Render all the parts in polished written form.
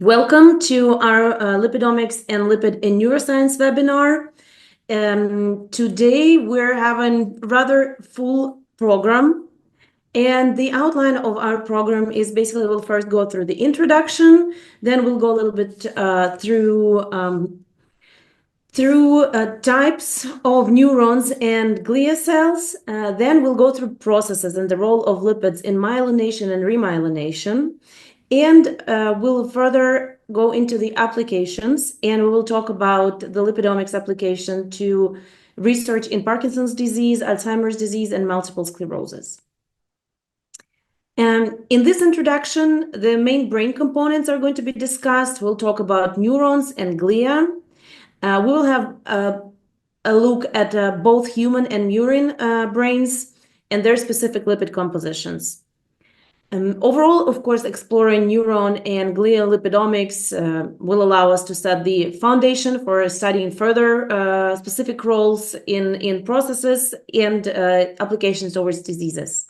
Welcome to our Lipidomics and Lipid in Neuroscience webinar. Today we're having a rather full program, and the outline of our program is basically we'll first go through the introduction, then we'll go a little bit through types of neurons and glia cells. Then we'll go through processes and the role of lipids in myelination and remyelination. And we'll further go into the applications, and we will talk about the lipidomics application to research in Parkinson's disease, Alzheimer's disease, and multiple sclerosis. And in this introduction, the main brain components are going to be discussed. We'll talk about neurons and glia. We will have a look at both human and murine brains and their specific lipid compositions. Overall, of course, exploring neuron and glial lipidomics will allow us to set the foundation for studying further specific roles in processes and applications towards diseases.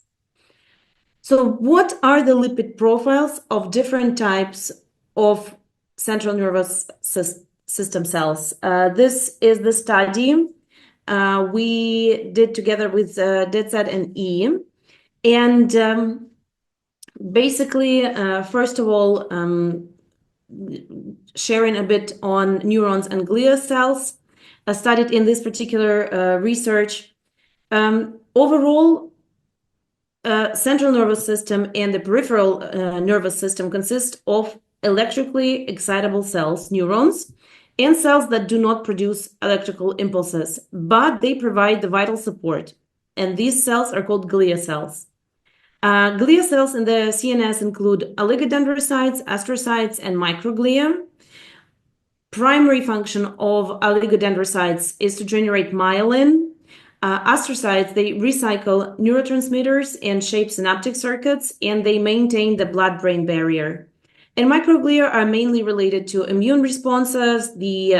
So what are the lipid profiles of different types of central nervous system cells? This is the study we did together with DedSat and E. And basically, first of all, sharing a bit on neurons and glia cells studied in this particular research. Overall, central nervous system and the peripheral nervous system consist of electrically excitable cells, neurons, and cells that do not produce electrical impulses, but they provide the vital support. And these cells are called glia cells. Glia cells in the CNS include oligodendrocytes, astrocytes, and microglia. Primary function of oligodendrocytes is to generate myelin. Astrocytes, they recycle neurotransmitters and shape synaptic circuits, and they maintain the blood-brain barrier. And microglia are mainly related to immune responses, the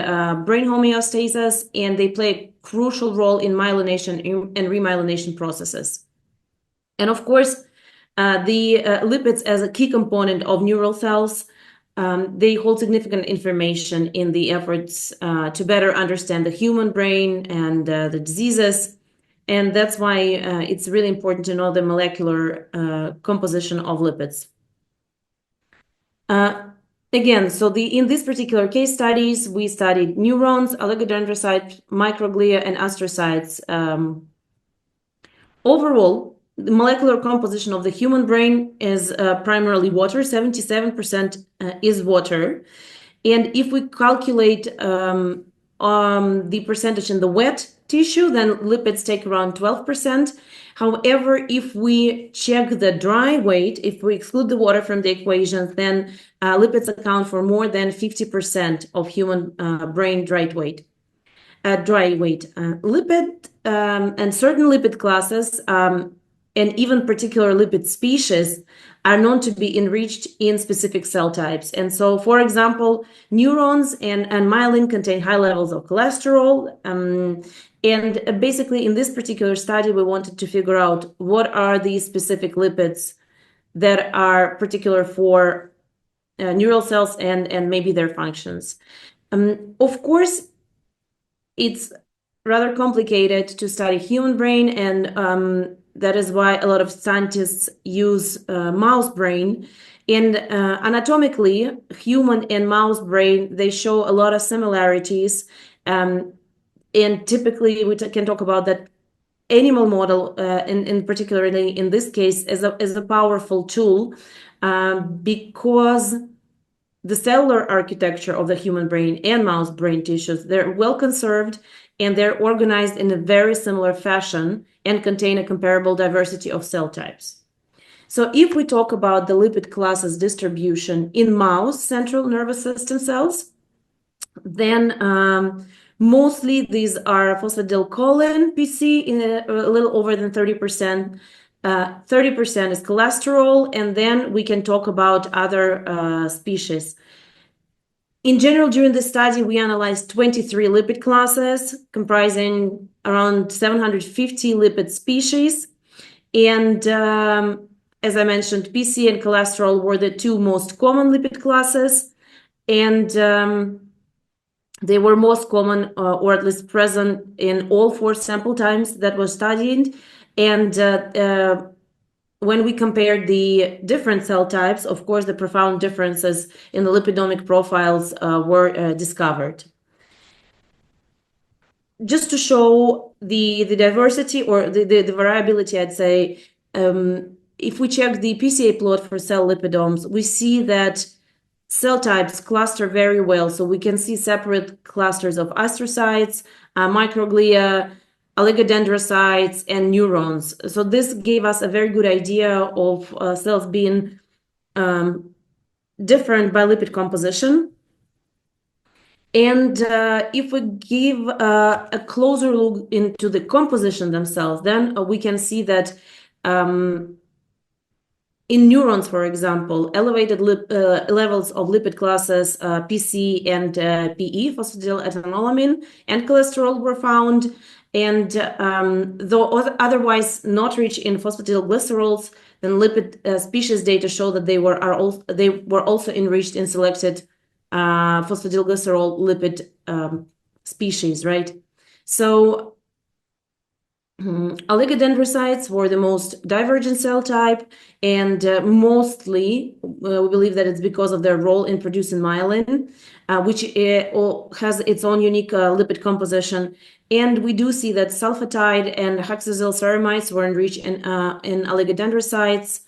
brain homeostasis, and they play a crucial role in myelination and remyelination processes. And of course, the lipids as a key component of neural cells, they hold significant information in the efforts to better understand the human brain and the diseases. And that's why it's really important to know the molecular composition of lipids. Again, so in this particular case studies, we studied neurons, oligodendrocytes, microglia, and astrocytes. Overall, the molecular composition of the human brain is primarily water. 77% is water. And if we calculate the percentage in the wet tissue, then lipids take around 12%. However, if we check the dry weight, if we exclude the water from the equations, then lipids account for more than 50% of human brain dry weight. Lipid and certain lipid classes and even particular lipid species are known to be enriched in specific cell types. And so, for example, neurons and myelin contain high levels of cholesterol. And basically, in this particular study, we wanted to figure out what are these specific lipids that are particular for neural cells and maybe their functions. Of course, it's rather complicated to study human brain, and that is why a lot of scientists use mouse brain. And anatomically, human and mouse brain, they show a lot of similarities. And typically, we can talk about that animal model, in particularly in this case, as a powerful tool because the cellular architecture of the human brain and mouse brain tissues, they're well conserved and they're organized in a very similar fashion and contain a comparable diversity of cell types. So if we talk about the lipid classes distribution in mouse central nervous system cells, then mostly these are phosphatidylcholine, PC, in a little over than 30%. 30% is cholesterol, and then we can talk about other species. In general, during the study, we analyzed 23 lipid classes comprising around 750 lipid species. And as I mentioned, PC and cholesterol were the two most common lipid classes. and they were most common or at least present in all 4 sample times that were studied. And when we compared the different cell types, of course, the profound differences in the lipidomic profiles were discovered. Just to show the diversity or the variability, I'd say, if we check the PCA plot for cell lipidomes, we see that cell types cluster very well. So we can see separate clusters of astrocytes, microglia, oligodendrocytes, and neurons. So this gave us a very good idea of cells being different by lipid composition. And if we give a closer look into the composition themselves, then we can see that in neurons, for example, elevated levels of lipid classes PC and PE, phosphatidylethanolamin, and cholesterol were found. And though otherwise not rich in phosphatidylglycerols, then lipid species data show that they were also enriched in selected phosphatidylglycerol lipid species, right? So oligodendrocytes were the most divergent cell type, and mostly we believe that it's because of their role in producing myelin, which has its own unique lipid composition. And we do see that sulfatide and hexacylceramides were enriched in oligodendrocytes.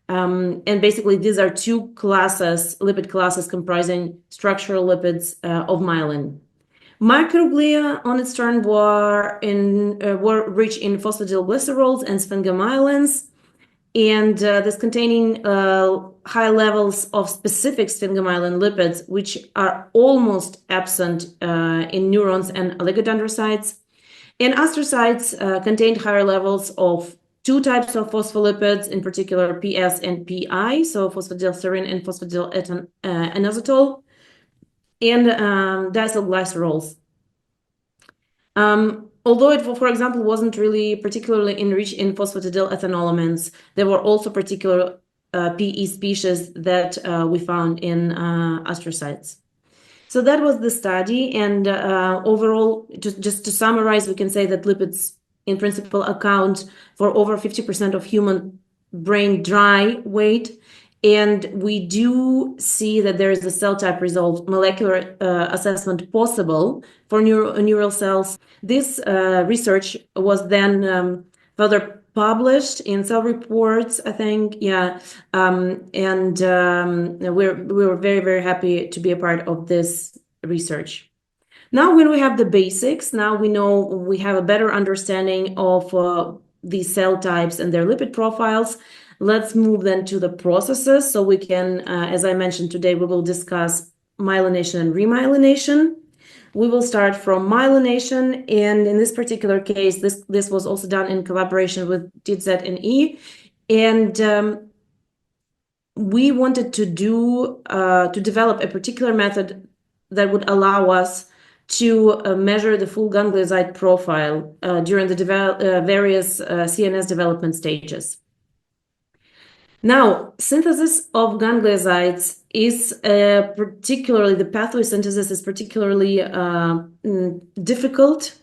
And basically, these are 2 classes, lipid classes comprising structural lipids of myelin. Microglia, on its turn, were rich in phosphatidylglycerols and sphingomyelins, and this containing high levels of specific sphingomyelin lipids, which are almost absent in neurons and oligodendrocytes. And astrocytes contained higher levels of 2 types of phospholipids, in particular PS and PI, so phosphatidylserine and phosphatidylinositol, and diacylglycerols. Although it, for example, wasn't really particularly enriched in phosphatidylethanolamines, there were also particular PE species that we found in astrocytes. So that was the study, and overall, just to summarize, we can say that lipids, in principle, account for over 50% of human brain dry weight. And we do see that there is a cell type resolved molecular assessment possible for neural cells. This research was then further published in Cell Reports, I think, yeah. And we were very, very happy to be a part of this research. Now, when we have the basics, now we know we have a better understanding of these cell types and their lipid profiles. Let's move then to the processes. So we can, as I mentioned today, we will discuss myelination and remyelination. We will start from myelination, and in this particular case, this was also done in collaboration with DZ and E, and we wanted to develop a particular method that would allow us to measure the full ganglioside profile during the various CNS development stages. Now, synthesis of gangliosides is particularly, the pathway synthesis is particularly difficult.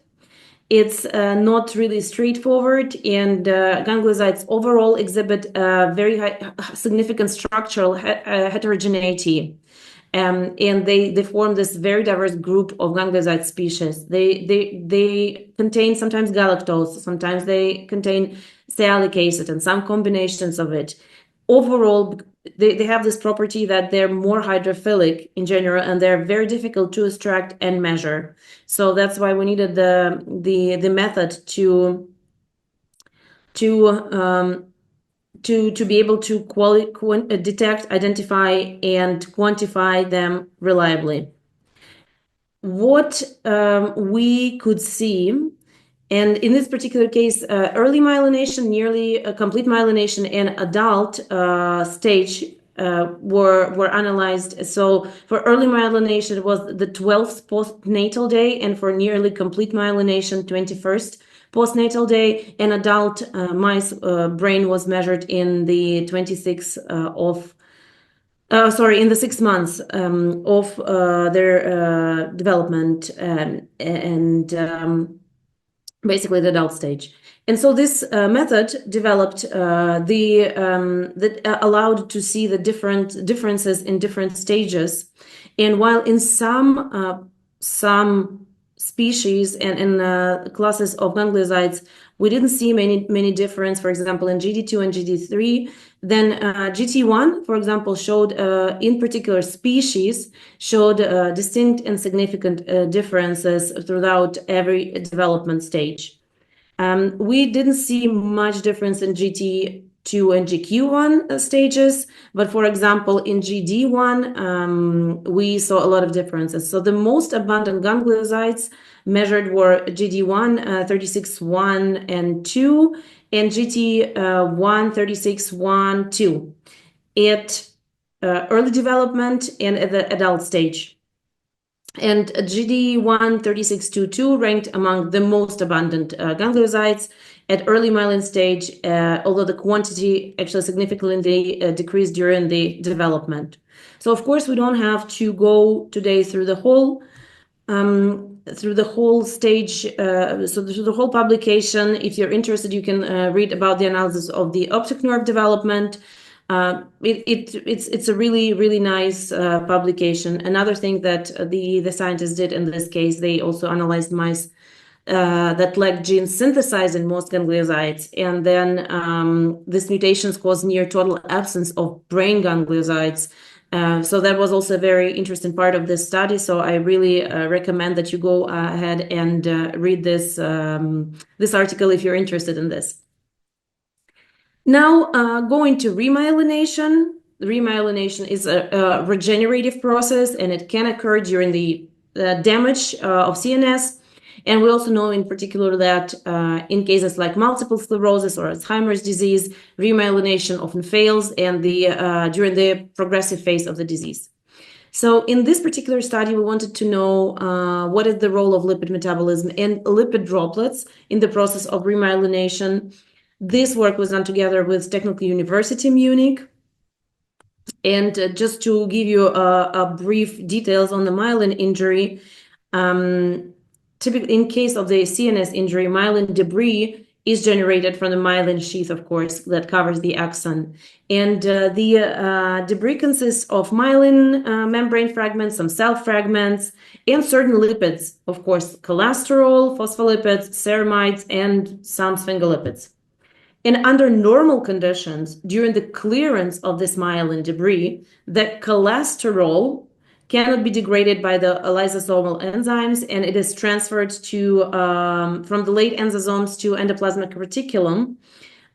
It's not really straightforward, and gangliosides overall exhibit very high, significant structural heterogeneity. And they form this very diverse group of ganglioside species. They contain sometimes galactose, sometimes they contain sialic acid, and some combinations of it. Overall, they have this property that they're more hydrophilic in general, and they're very difficult to extract and measure. So that's why we needed the method to be able to detect, identify, and quantify them reliably. What we could see, and in this particular case, early myelination, nearly complete myelination, and adult stage were analyzed. So for early myelination, it was the 12th postnatal day, and for nearly complete myelination, 21st postnatal day, and adult mice brain was measured in the 26th of in the 6 months of their development and basically the adult stage. And so this method developed that allowed to see the differences in different stages. And while in some species and in classes of gangliosides, we didn't see many difference, for example, in GD2 and GD3, then GT1, for example, showed, in particular species, showed distinct and significant differences throughout every development stage. We didn't see much difference in GT2 and GQ1 stages, but for example, in GD1, we saw a lot of differences. So the most abundant gangliosides measured were GD1, 36.1 and 2, and GT1, 36.1, 2 at early development and at the adult stage. And GD1 36.2 ranked among the most abundant gangliosides at early myelin stage, although the quantity actually significantly decreased during the development. So of course we don't have to go today through the whole stage, so through the whole publication. If you're interested, you can read about the analysis of the optic nerve development. It's a really nice publication. Another thing that the scientists did in this case, they also analyzed mice that lack genes synthesized in most gangliosides, and then these mutations cause near total absence of brain gangliosides. So that was also a very interesting part of this study. So I really recommend that you go ahead and read this article if you're interested in this. Now, going to remyelination. Remyelination is a regenerative process, and it can occur during the damage of CNS. And we also know in particular that in cases like multiple sclerosis or Alzheimer's disease, remyelination often fails and during the progressive phase of the disease. So in this particular study, we wanted to know what is the role of lipid metabolism and lipid droplets in the process of remyelination. This work was done together with Technical University Munich. And just to give you a brief details on the myelin injury, typically in case of the CNS injury, myelin debris is generated from the myelin sheath, of course, that covers the axon. And the debris consists of myelin membrane fragments, some cell fragments, and certain lipids, of course, cholesterol, phospholipids, ceramides, and some sphingolipids. And under normal conditions, during the clearance of this myelin debris, the cholesterol cannot be degraded by the lysosomal enzymes, and it is transferred to from the late endosomes to endoplasmic reticulum.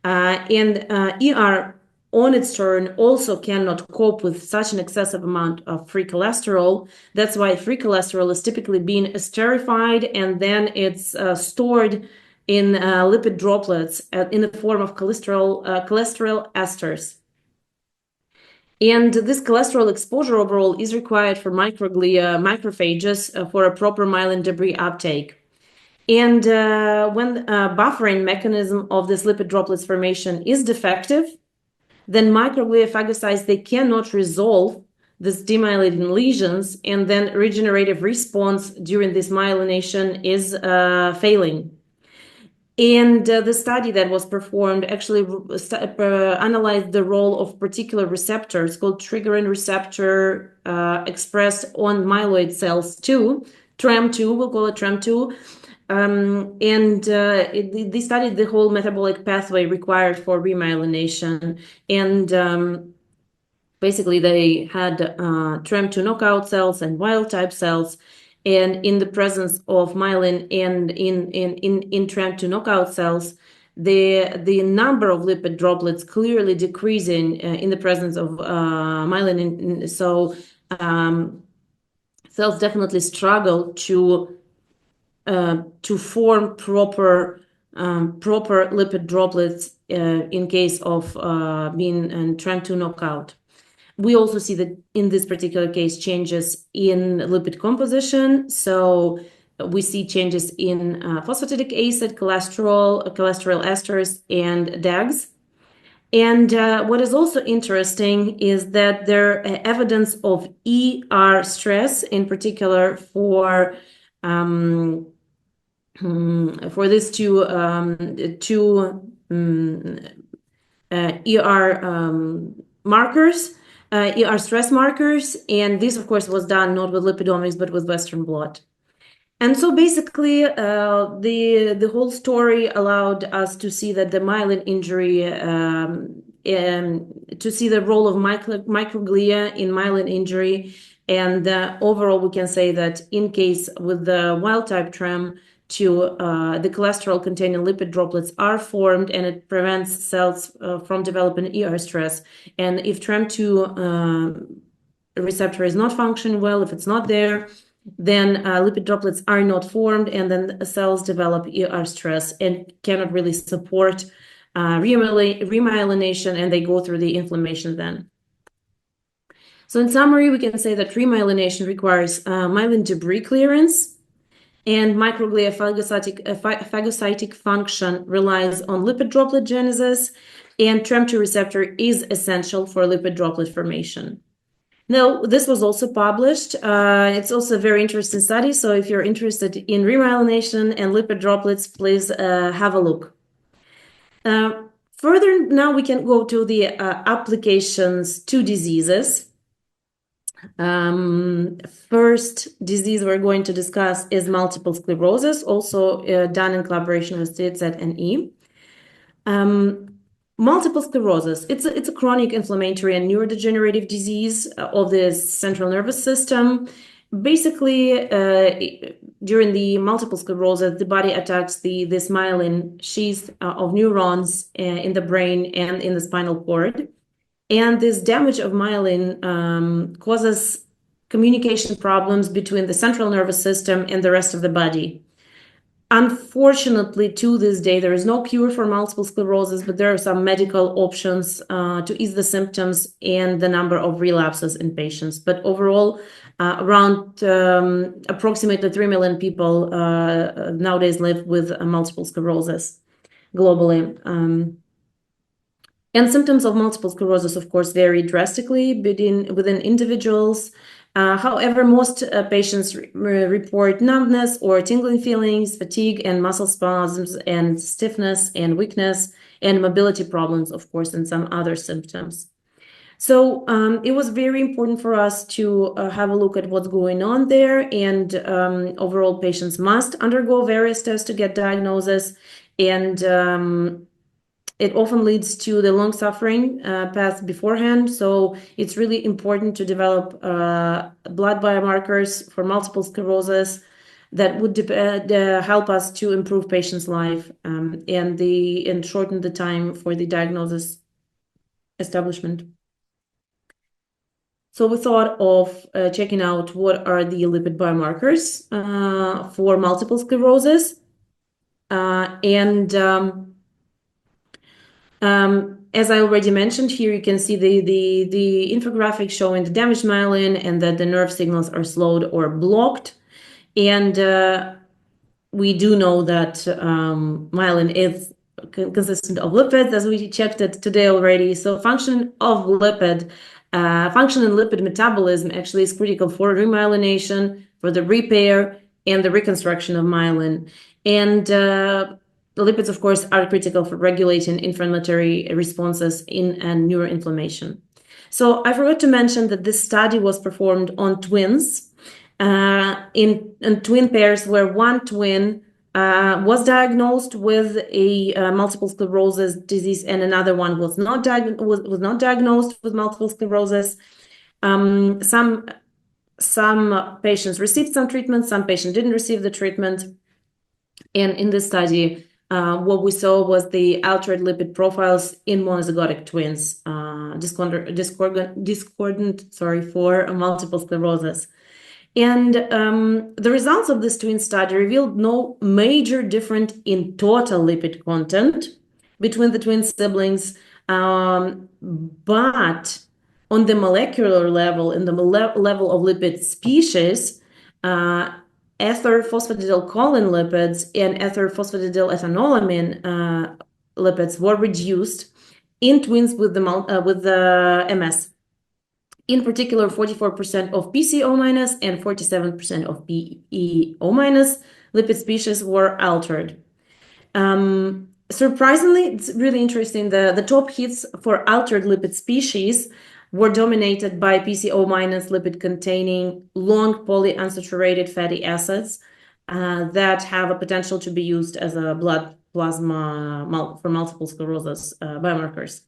And ER on its turn also cannot cope with such an excessive amount of free cholesterol. That's why free cholesterol is typically being esterified, and then it's stored in lipid droplets in the form of cholesterol esters. And this cholesterol exposure overall is required for microglia, macrophages for a proper myelin debris uptake. And when buffering mechanism of this lipid droplets formation is defective, then microglia phagocytes, they cannot resolve these demyelinating lesions, and then regenerative response during this myelination is failing. And the study that was performed actually analyzed the role of particular receptors called triggering receptor expressed on myeloid cells too, TREM2, we'll call it TREM2. They studied the whole metabolic pathway required for remyelination. And basically they had TREM2 knockout cells and wild type cells. And in the presence of myelin and in TREM2 knockout cells, the number of lipid droplets clearly decreasing in the presence of myelin. So cells definitely struggle to form proper lipid droplets in case of being in TREM2 knockout. We also see that in this particular case changes in lipid composition. So we see changes in phosphatidic acid, cholesterol esters, and DAGs. And what is also interesting is that there are evidence of ER stress, in particular for these two ER markers, ER stress markers, and this, of course, was done not with lipidomics but with Western blot. And so basically, the whole story allowed us to see that the myelin injury, to see the role of microglia in myelin injury. And overall, we can say that in case with the wild type TREM, the cholesterol-containing lipid droplets are formed, and it prevents cells from developing ER stress. And if TREM2 receptor is not functioning well, if it's not there, then lipid droplets are not formed, and then cells develop ER stress and cannot really support remyelination, and they go through the inflammation then. So in summary, we can say that remyelination requires myelin debris clearance, and microglia phagocytic function relies on lipid droplet genesis, and TREM2 receptor is essential for lipid droplet formation. Now, this was also published. It's also a very interesting study. So if you're interested in remyelination and lipid droplets, please have a look. Further, now we can go to the applications to diseases. First disease we're going to discuss is multiple sclerosis, also done in collaboration with CZ and E. Multiple sclerosis, it's a chronic inflammatory and neurodegenerative disease of the central nervous system. Basically, during the multiple sclerosis, the body attacks this myelin sheath of neurons in the brain and in the spinal cord. And this damage of myelin causes communication problems between the central nervous system and the rest of the body. Unfortunately, to this day, there is no cure for multiple sclerosis, but there are some medical options to ease the symptoms and the number of relapses in patients. But overall, around approximately 3 million people nowadays live with multiple sclerosis globally. And symptoms of multiple sclerosis, of course, vary drastically within individuals. However, most patients report numbness or tingling feelings, fatigue and muscle spasms, and stiffness and weakness, and mobility problems, of course, and some other symptoms. So it was very important for us to have a look at what's going on there. And overall, patients must undergo various tests to get diagnosis. And it often leads to the long suffering path beforehand. So it's really important to develop blood biomarkers for multiple sclerosis that would help us to improve patients' life and shorten the time for the diagnosis establishment. So we thought of checking out what are the lipid biomarkers for multiple sclerosis. As I already mentioned, here you can see the infographic showing the damaged myelin and that the nerve signals are slowed or blocked. And we do know that myelin is consistent of lipids, as we checked it today already. So function in lipid metabolism actually is critical for remyelination, for the repair and the reconstruction of myelin. And lipids, of course, are critical for regulating inflammatory responses in neuroinflammation. So I forgot to mention that this study was performed on twins, in twin pairs where one twin was diagnosed with a multiple sclerosis disease and another one was not diagnosed with multiple sclerosis. Some patients received some treatment, some patients didn't receive the treatment. And in this study, what we saw was the altered lipid profiles in monozygotic twins, discordant, for multiple sclerosis. And the results of this twin study revealed no major difference in total lipid content between the twin siblings, but on the molecular level, in the level of lipid species, ether phosphatidylcholine lipids and ether phosphatidylethanolamine lipids were reduced, in twins with the MS. In particular, 44% of PCO minus and 47% of PEO minus lipid species were altered. Surprisingly, it's really interesting. The top hits for altered lipid species were dominated by PCO minus lipid containing long polyunsaturated fatty acids that have a potential to be used as a blood plasma for multiple sclerosis biomarkers.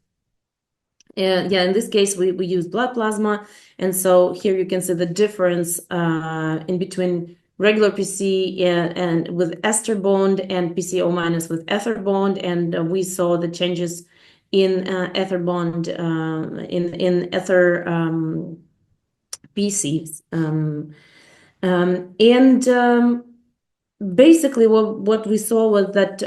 And yeah, in this case, we use blood plasma. And so here you can see the difference in between regular PC and with ester bond and PCO minus with ether bond. And we saw the changes in ether bond in ether PCs. Basically, what we saw was that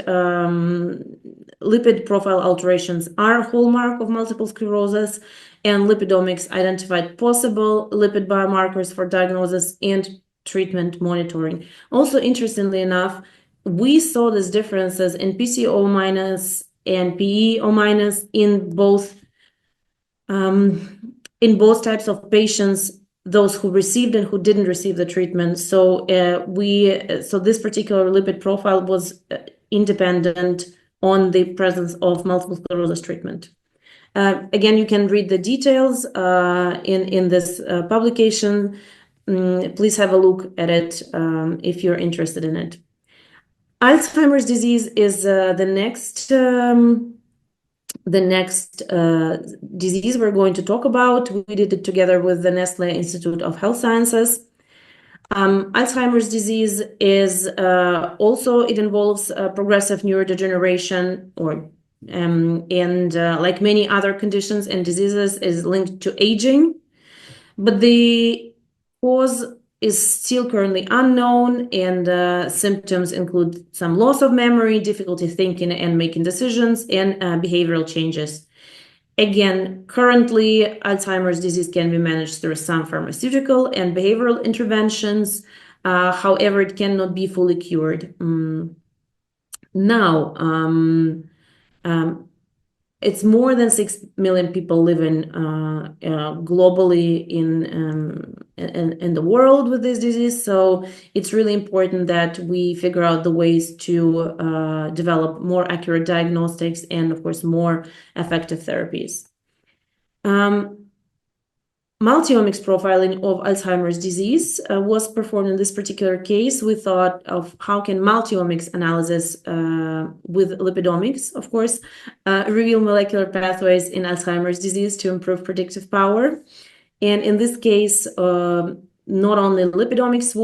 lipid profile alterations are a hallmark of multiple sclerosis, and lipidomics identified possible lipid biomarkers for diagnosis and treatment monitoring. Also, interestingly enough, we saw these differences in PCO minus and PEO minus in both types of patients, those who received and who didn't receive the treatment. So this particular lipid profile was independent on the presence of multiple sclerosis treatment. Again, you can read the details in this publication. Please have a look at it if you're interested in it. Alzheimer's disease is the next disease we're going to talk about. We did it together with the Nestle Institute of Health Sciences. Alzheimer's disease is also, it involves progressive neurodegeneration like many other conditions and diseases is linked to aging, but the cause is still currently unknown, and symptoms include some loss of memory, difficulty thinking and making decisions, and behavioral changes. Again, currently, Alzheimer's disease can be managed through some pharmaceutical and behavioral interventions. However, it cannot be fully cured. Now, it's more than 6 million people living globally in the world with this disease. So it's really important that we figure out the ways to develop more accurate diagnostics and, of course, more effective therapies. Multiomics profiling of Alzheimer's disease was performed in this particular case. We thought of how can multiomics analysis with lipidomics, of course, reveal molecular pathways in Alzheimer's disease to improve predictive power. And in this case, not only lipidomics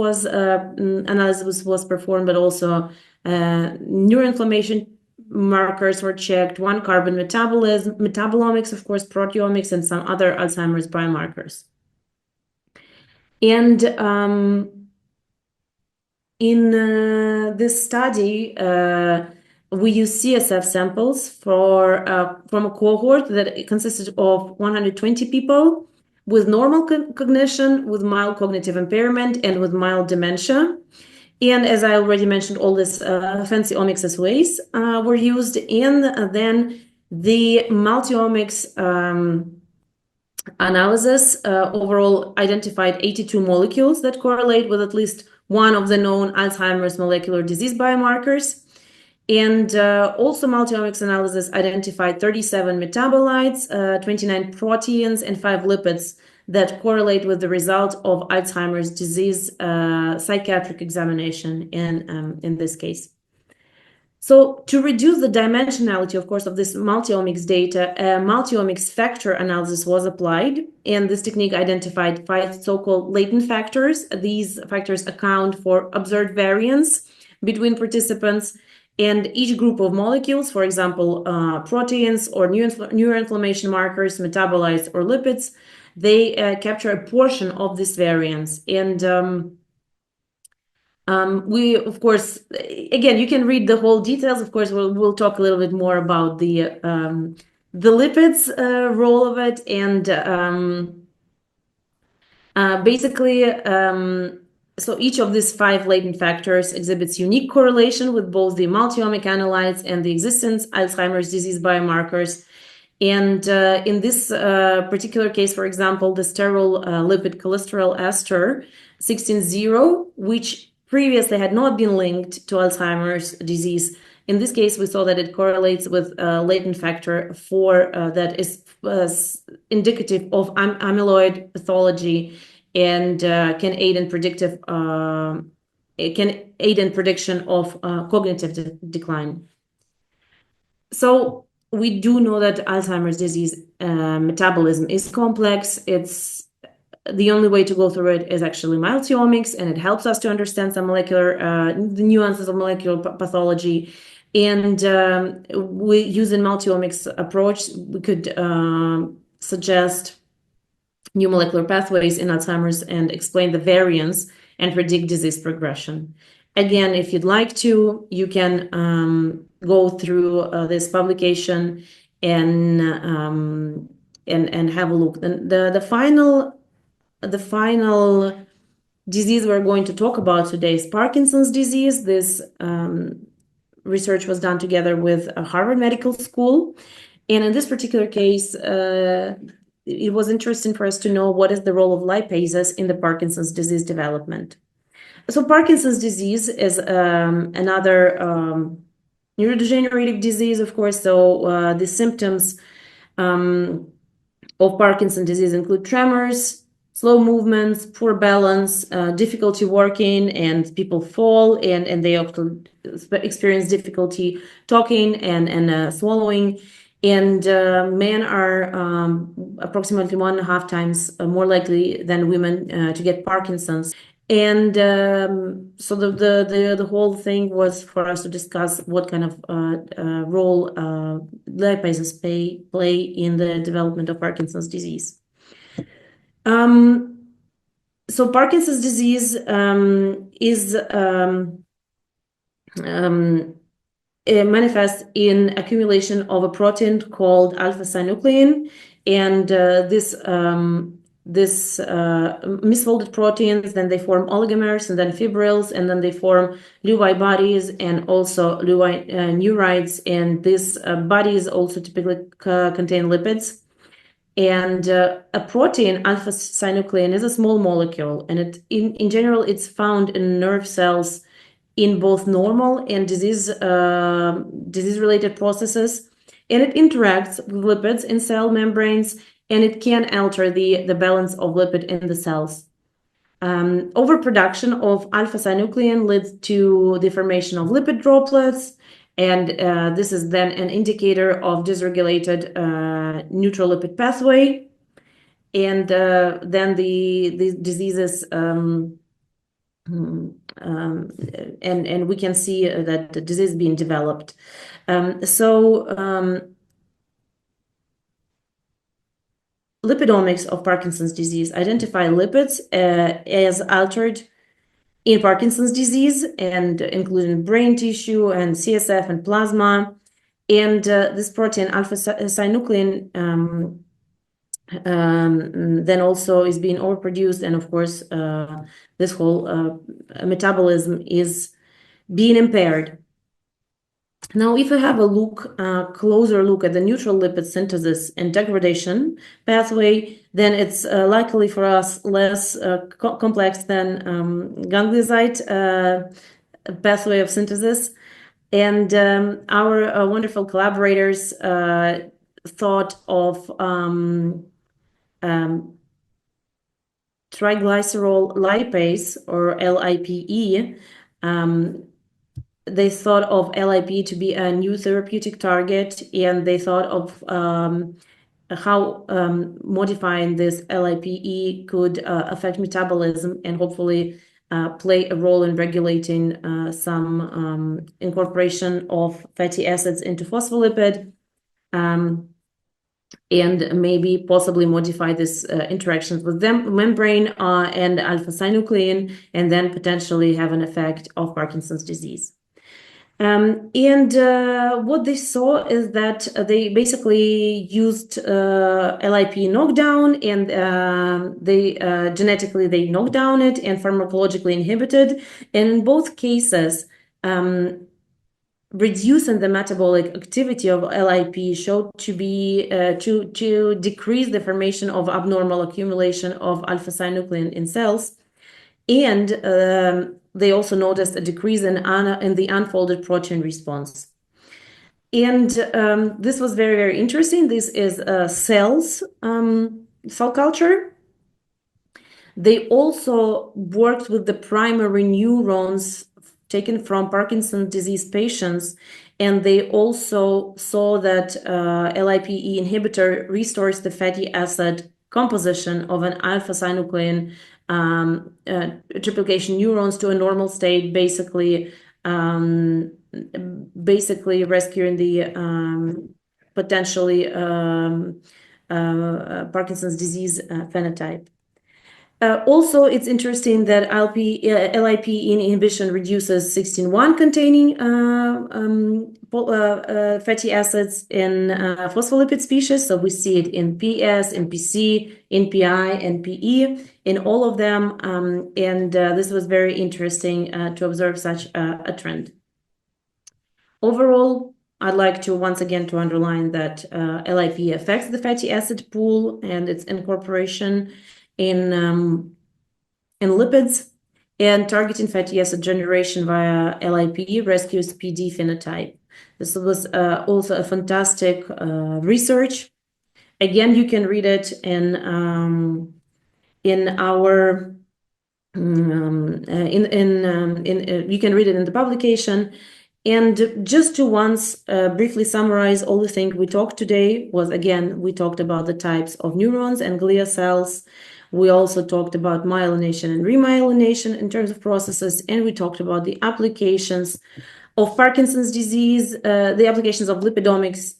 analysis was performed, but also neuroinflammation markers were checked, one carbon metabolism, metabolomics, of course, proteomics, and some other Alzheimer's biomarkers. And in this study, we used CSF samples from a cohort that consisted of 120 people with normal cognition, with mild cognitive impairment, and with mild dementia. And as I already mentioned, all these fancy omics assays were used. And then the multiomics analysis overall identified 82 molecules that correlate with at least one of the known Alzheimer's molecular disease biomarkers. And also multiomics analysis identified 37 metabolites, 29 proteins, and 5 lipids that correlate with the result of Alzheimer's disease psychiatric examination in this case. So to reduce the dimensionality, of course, of this multiomics data, multiomics factor analysis was applied, and this technique identified 5 so-called latent factors. These factors account for observed variance between participants, and each group of molecules, for example, proteins or neuroinflammation markers, metabolites, or lipids, they capture a portion of this variance. And we, of course, again, you can read the whole details. Of course, we'll talk a little bit more about the lipids role of it. And basically, so each of these 5 latent factors exhibits unique correlation with both the multiomic analytes and the existence Alzheimer's disease biomarkers. And in this particular case, for example, the sterile lipid cholesterol ester 16-0, which previously had not been linked to Alzheimer's disease. In this case, we saw that it correlates with latent factor 4 that is indicative of amyloid pathology and can aid in prediction of cognitive decline. So we do know that Alzheimer's disease metabolism is complex. It's the only way to go through it is actually multiomics, and it helps us to understand some molecular the nuances of molecular pathology. And we using multiomics approach, we could suggest new molecular pathways in Alzheimer's and explain the variants and predict disease progression. Again, if you'd like to, you can go through this publication and have a look. The final disease we're going to talk about today is Parkinson's disease. This research was done together with Harvard Medical School. And in this particular case, it was interesting for us to know what is the role of lipases in the Parkinson's disease development. So Parkinson's disease is another neurodegenerative disease, of course. So the symptoms of Parkinson's disease include tremors, slow movements, poor balance, difficulty working, and people fall, and they often experience difficulty talking and swallowing. And men are approximately 1.5 times more likely than women to get Parkinson's. And so the whole thing was for us to discuss what kind of role lipases play in the development of Parkinson's disease. So Parkinson's disease is it manifests in accumulation of a protein called alpha-synuclein, and this misfolded proteins, then they form oligomers and then fibrils, and then they form Lewy bodies and also Lewy neurites, and these bodies also typically contain lipids. And a protein, alpha-synuclein, is a small molecule, and it in general it's found in nerve cells in both normal and disease-related processes, and it interacts with lipids in cell membranes, and it can alter the balance of lipid in the cells. Overproduction of alpha-synuclein leads to the formation of lipid droplets, and this is then an indicator of dysregulated neutral lipid pathway, and then the diseases and we can see that the disease being developed. Lipidomics of Parkinson's disease identify lipids as altered in Parkinson's disease, and including brain tissue and CSF and plasma. And this protein, alpha-synuclein, then also is being overproduced, and of course this whole metabolism is being impaired. Now, if we have a closer look at the neutral lipid synthesis and degradation pathway, then it's likely for us less complex than ganglioside pathway of synthesis. And our wonderful collaborators thought of triglycerol lipase, or LIPE. They thought of LIP to be a new therapeutic target, and they thought of how modifying this LIPE could affect metabolism and hopefully play a role in regulating some incorporation of fatty acids into phospholipid, and maybe possibly modify this interactions with them, membrane and alpha-synuclein, and then potentially have an effect of Parkinson's disease. What they saw is that they basically used LIP knockdown, and they genetically they knocked down it and pharmacologically inhibited. And in both cases, reducing the metabolic activity of LIP showed to be to decrease the formation of abnormal accumulation of alpha-synuclein in cells, and they also noticed a decrease in the unfolded protein response. And this was very, very interesting. This is cell culture. They also worked with the primary neurons taken from Parkinson's disease patients, and they also saw that LIPE inhibitor restores the fatty acid composition of an alpha-synuclein triplication neurons to a normal state, basically rescuing the potentially Parkinson's disease phenotype. Also, it's interesting that LIP inhibition reduces 16-1 containing fatty acids in phospholipid species. So we see it in PS, in PC, in PI, and PE, in all of them. And this was very interesting to observe such a trend. Overall, I'd like to once again to underline that LIP affects the fatty acid pool and its incorporation in lipids, and targeting fatty acid generation via LIP rescues PD phenotype. This was also a fantastic research. Again, you can read it in our you can read it in the publication. And just to once briefly summarize all the things we talked today was, again, we talked about the types of neurons and glial cells. We also talked about myelination and remyelination in terms of processes, and we talked about the applications of Parkinson's disease, the applications of lipidomics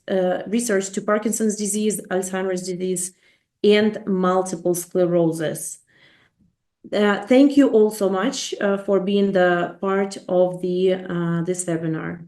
research to Parkinson's disease, Alzheimer's disease, and multiple sclerosis. Thank you all so much for being the part of this webinar.